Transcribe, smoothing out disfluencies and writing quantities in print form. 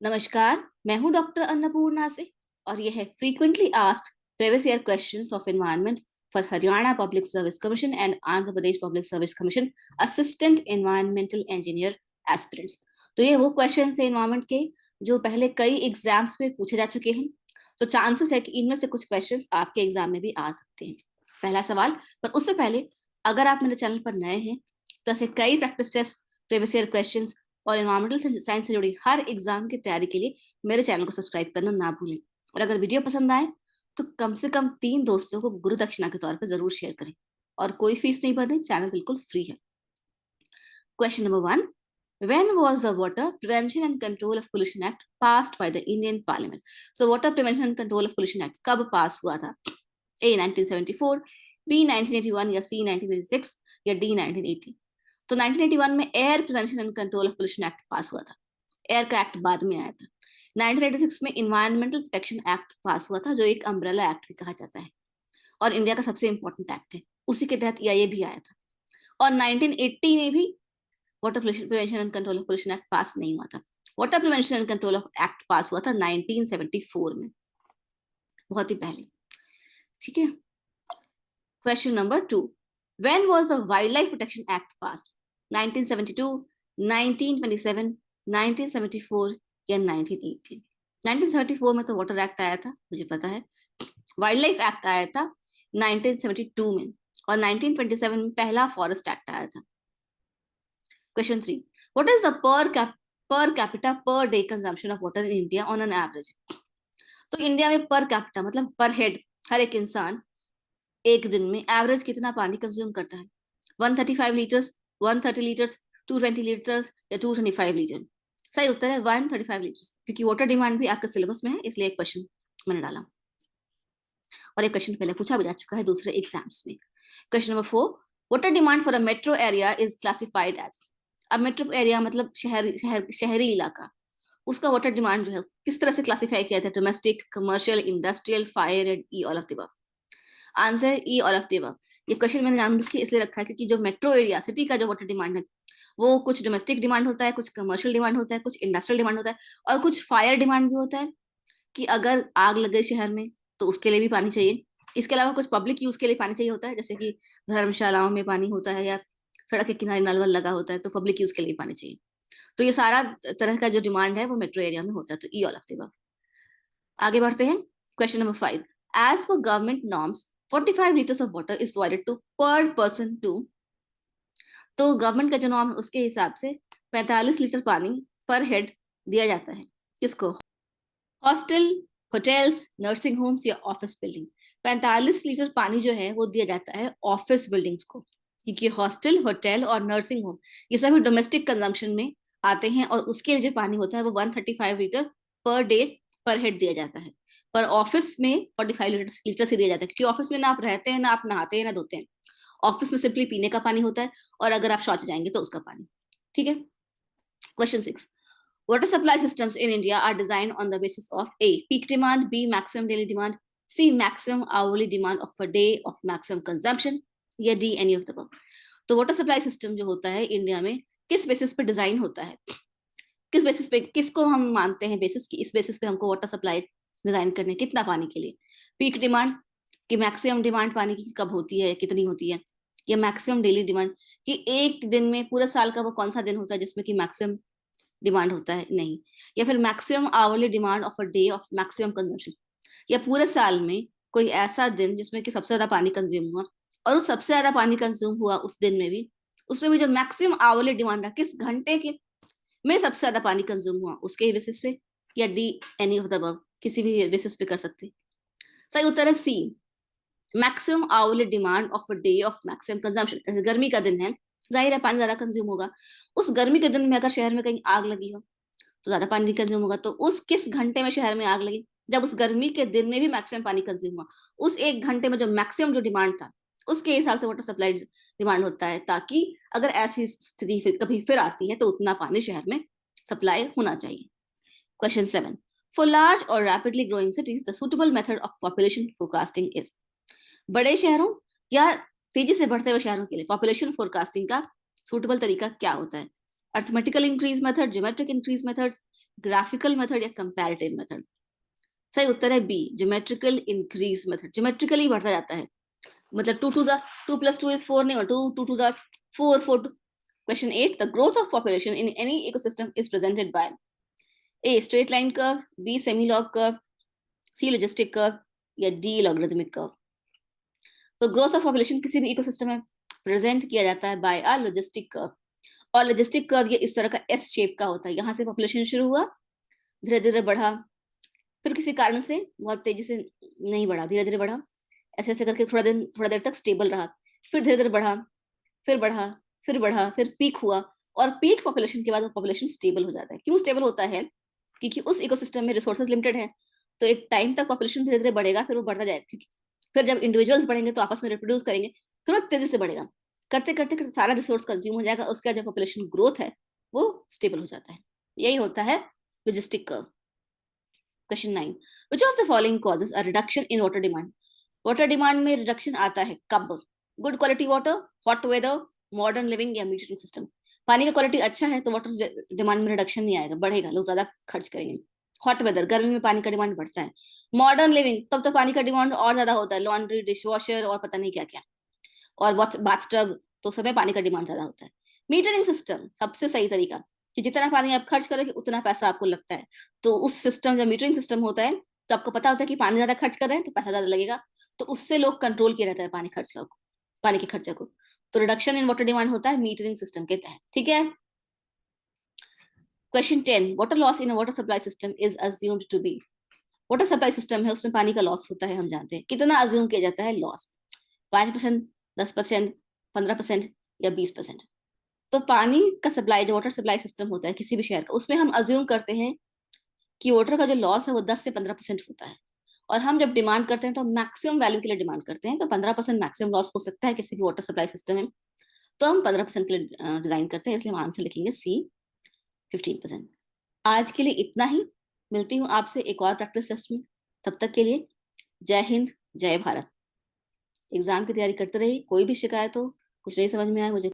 नमस्कार, मैं हूं डॉक्टर अन्नपूर्णा से और यह है frequently asked previous year questions of environment for Haryana public service commission and Andhra Pradesh public service commission assistant environmental engineer aspirants. तो ये वो क्वेश्चंस है एनवायरनमेंट के जो पहले कई एग्जाम्स में पूछे जा चुके हैं। तो चांसेस है कि इनमें से कुछ क्वेश्चंस आपके एग्जाम में भी आ सकते हैं। पहला सवाल, पर उससे पहले अगर आप मेरे चैनल पर नए हैं तो ऐसे कई practice test, previous year questions और एनवायरमेंटल साइंस से जुड़ी हर एग्जाम की तैयारी के लिए मेरे चैनल को सब्सक्राइब करना ना भूलें। और अगर वीडियो पसंद आए तो कम से कम 3 दोस्तों को गुरु दक्षिणा के तौर पर जरूर शेयर करें और कोई फीस नहीं भरें, चैनल बिल्कुल फ्री है। Question number 1, when was the water prevention and control of pollution act passed by the Indian parliament? So water prevention and control of pollution act कब पास हुआ था? A 1974, B 1981 या C 1986 या D 1980? तो 1981 में air prevention and control of pollution act पास हुआ था। Air का एक्ट बाद में आया था। 1986 में इन्वायरमेंटल प्रोटेक्शन एक्ट पास हुआ था, जो एक अम्ब्रेला एक्ट भी कहा जाता है और इंडिया का सबसे इंपॉर्टेंट एक्ट है। उसी के तहत ये भी आया था। और 1980 में भी water prevention and control of pollution act पास नहीं हुआ था। Water prevention and control of act पास हुआ था 1974 में, बहुत ही पहले। ठीक है। Question number 2, when was the wildlife protection act passed? 1972, 1927, 1974 या 1980? 1974 में तो वाटर एक्ट आया था, मुझे पता है। वाइल्ड लाइफ एक्ट आया था 1972 में और 1927 में पहला फॉरेस्ट एक्ट आया था। Question 3, what is the per capita per day consumption of water in India on an average? तो इंडिया में पर कैपिटा मतलब पर हेड, हर एक इंसान एक दिन में एवरेज कितना पानी कंज्यूम करता है? 135 लीटर्स, 130 लीटर्स, 220 लीटर्स या 225 लीटर? सही उत्तर है 135 लीटर्स, क्योंकि वाटर डिमांड भी आपके सिलेबस में है, इसलिए एक क्वेश्चन मैंने डाला और एक क्वेश्चन पहले पूछा भी जा चुका है दूसरे एग्जाम्स में। Question number 4, water demand for a metro area is classified as? अब मेट्रो एरिया मतलब शहरी इलाका, उसका वाटर डिमांड जो है किस तरह से क्लासिफाई किया था? Domestic, commercial, industrial, fire and E all of the above? Answer E all of the above. ये क्वेश्चन मैंने जानबूझ के इसलिए रखा है क्योंकि जो मेट्रो एरिया सिटी का जो वाटर डिमांड है वो कुछ डोमेस्टिक डिमांड होता है, कुछ कमर्शियल डिमांड होता है, कुछ इंडस्ट्रियल डिमांड होता है और कुछ फायर डिमांड भी होता है कि अगर आग लग गई शहर में तो उसके लिए भी पानी चाहिए। इसके अलावा कुछ पब्लिक यूज के लिए पानी चाहिए होता है, जैसे कि धर्मशालाओं में पानी होता है या सड़क के किनारे नल वल लगा होता है, तो पब्लिक यूज के लिए पानी चाहिए। तो ये सारा तरह का जो डिमांड है वो मेट्रो एरिया में होता है, तो E all of the above. आगे बढ़ते हैं। Question number 5, as per government norms 45 litres of water is provided to per person to? तो गवर्नमेंट का जो नॉर्म है उसके हिसाब से 45 लीटर पानी पर हेड दिया जाता है। किसको? हॉस्टल, होटल्स, नर्सिंग होम्स या ऑफिस बिल्डिंग? 45 लीटर पानी जो है वो दिया जाता है ऑफिस बिल्डिंग्स को, क्योंकि हॉस्टल, होटल और नर्सिंग होम ये सभी डोमेस्टिक कंजम्पशन में आते हैं और उसके लिए जो पानी होता है वो 135 लीटर पर डे पर हेड दिया जाता है। पर ऑफिस में 45 लीटर से दिया जाता है, क्योंकि ऑफिस में ना आप रहते हैं, ना आप नहाते हैं, ना धोते हैं। ऑफिस में सिंपली पीने का पानी होता है और अगर आप शौच जाएंगे तो उसका पानी। ठीक है। Question 6, water supply systems in India are designed on the basis of A, peak demand, B, maximum daily demand, C, maximum hourly demand of a day of maximum consumption या D, any of the above? तो water supply system जो होता है India में किस basis पे design होता है? किस बेसिस पे, किसको हम मानते हैं बेसिस की? इस बेसिस पे हमको वाटर सप्लाई डिजाइन करने, कितना पानी के लिए? पीक डिमांड कि मैक्सिमम डिमांड पानी की कब होती है, कितनी होती है, या मैक्सिमम डेली डिमांड कि एक दिन में पूरे साल का वो कौन सा दिन होता है जिसमें कि मैक्सिमम डिमांड होता है? नहीं। या फिर maximum hourly demand of a day of maximum consumption, या पूरे साल में कोई ऐसा दिन जिसमें कि सबसे ज्यादा पानी कंज्यूम हुआ और उस सबसे ज्यादा पानी कंज्यूम हुआ उस दिन में भी, उसमें भी जो मैक्सिमम आवरली डिमांड है किस घंटे के में सबसे ज्यादा पानी कंज्यूम हुआ उसके बेसिस पे, या D, any of the above, किसी भी बेसिस पे कर सकते। सही उत्तर है C, maximum hourly demand of a day of maximum consumption. जैसे गर्मी का दिन है, जाहिर है पानी ज्यादा कंज्यूम होगा। उस गर्मी के दिन में अगर शहर में कहीं आग लगी हो तो ज्यादा पानी कंज्यूम होगा। तो उस किस घंटे में शहर में आग लगी? जब उस गर्मी के दिन में भी मैक्सिमम पानी कंज्यूम हुआ, उस एक घंटे में जो मैक्सिमम जो डिमांड था उसके हिसाब से वाटर सप्लाई डिमांड होता है, ताकि अगर ऐसी स्थिति कभी फिर आती है तो उतना पानी शहर में सप्लाई होना चाहिए। क्वेश्चन 7, फॉर लार्ज और rapidly growing cities the suitable method of population forecasting is? बड़े शहरों या तेजी से बढ़ते हुए शहरों के लिए पॉपुलेशन फोरकास्टिंग का सुटेबल तरीका क्या होता है? Arithmetical increase method, geometric increase methods, graphical method या कंपैरेटिव मेथड? सही उत्तर है B, geometrical increase method. Geometrically बढ़ता जाता है, मतलब 2 + 2 = 4 नहीं, और 2 + 2 = 4 4 Question 8, the growth of population in any ecosystem is presented by A, straight line curve, B, semi-log curve, C, logistic curve या D, logarithmic curve? तो ग्रोथ ऑफ पॉपुलेशन किसी भी इकोसिस्टम में प्रेजेंट किया जाता है बाय अ लॉजिस्टिक कर्व, और logistic curve ये इस तरह का एस शेप का होता है। यहाँ से पॉपुलेशन शुरू हुआ, धीरे धीरे बढ़ा, फिर किसी कारण से बहुत तेजी से नहीं बढ़ा, धीरे धीरे बढ़ा, ऐसे ऐसे करके थोड़ा देर तक स्टेबल रहा, फिर धीरे धीरे बढ़ा, फिर बढ़ा, फिर बढ़ा, फिर पीक हुआ, और पीक पॉपुलेशन के बाद वो पॉपुलेशन स्टेबल हो जाता है। क्यों स्टेबल होता है? क्योंकि उस इकोसिस्टम में रिसोर्सेज लिमिटेड है, तो एक टाइम तक पॉपुलेशन धीरे धीरे बढ़ेगा, फिर वो बढ़ता जाएगा, क्योंकि फिर जब इंडिविजुअल्स बढ़ेंगे तो आपस में रिप्रोड्यूस करेंगे, फिर वो तेजी से बढ़ेगा, करते करते करते सारा रिसोर्स कंज्यूम हो जाएगा, उसके बाद जब पॉपुलेशन ग्रोथ है वो स्टेबल हो जाता है। यही होता है logistic curve. Question 9, which of the following causes a reduction in water demand? Water demand में रिडक्शन आता है कब? Good quality water, hot weather, modern living या मीटरिंग सिस्टम? पानी का क्वालिटी अच्छा है तो वाटर डिमांड में रिडक्शन नहीं आएगा, बढ़ेगा, लोग ज्यादा खर्च करेंगे। हॉट वेदर, गर्मी में पानी का डिमांड बढ़ता है। मॉडर्न लिविंग, तब तो पानी का डिमांड और ज्यादा होता है, लॉन्ड्री, डिश वॉशर और पता नहीं क्या क्या, और बाथटब, तो सब में पानी का डिमांड ज्यादा होता है। मीटरिंग सिस्टम सबसे सही तरीका, कि जितना पानी आप खर्च करोगे उतना पैसा आपको लगता है, तो उस सिस्टम, जब मीटरिंग सिस्टम होता है तो आपको पता होता है कि पानी ज्यादा खर्च कर रहे हैं तो पैसा ज्यादा लगेगा, तो उससे लोग कंट्रोल किया रहता है पानी के खर्चे को। तो रिडक्शन इन वाटर डिमांड होता है मीटरिंग सिस्टम के तहत। ठीक है। Question 10, water loss in a water supply system is assumed to be? Water supply system है, उसमें पानी का लॉस होता है, हम जानते हैं। कितना अज्यूम किया जाता है लॉस? 5%, 10%, 15% या 20%? तो पानी का सप्लाई, जो वाटर सप्लाई सिस्टम होता है किसी भी शहर का, उसमें हम अज्यूम करते हैं कि वाटर का जो लॉस है वो 10 से 15% होता है, और हम जब डिमांड करते हैं तो मैक्सिमम वैल्यू के लिए डिमांड करते हैं, तो 15% मैक्सिमम लॉस हो सकता है किसी भी वाटर सप्लाई सिस्टम में, तो हम 15% के लिए डिजाइन करते हैं, इसलिए हम आंसर लिखेंगे सी, 15%। आज के लिए इतना ही, मिलती हूँ आपसे एक और प्रैक्टिस टेस्ट में, तब तक के लिए जय हिंद, जय भारत। एग्जाम की तैयारी करते रहिए, कोई भी शिकायत हो, कुछ नहीं समझ में आए मुझे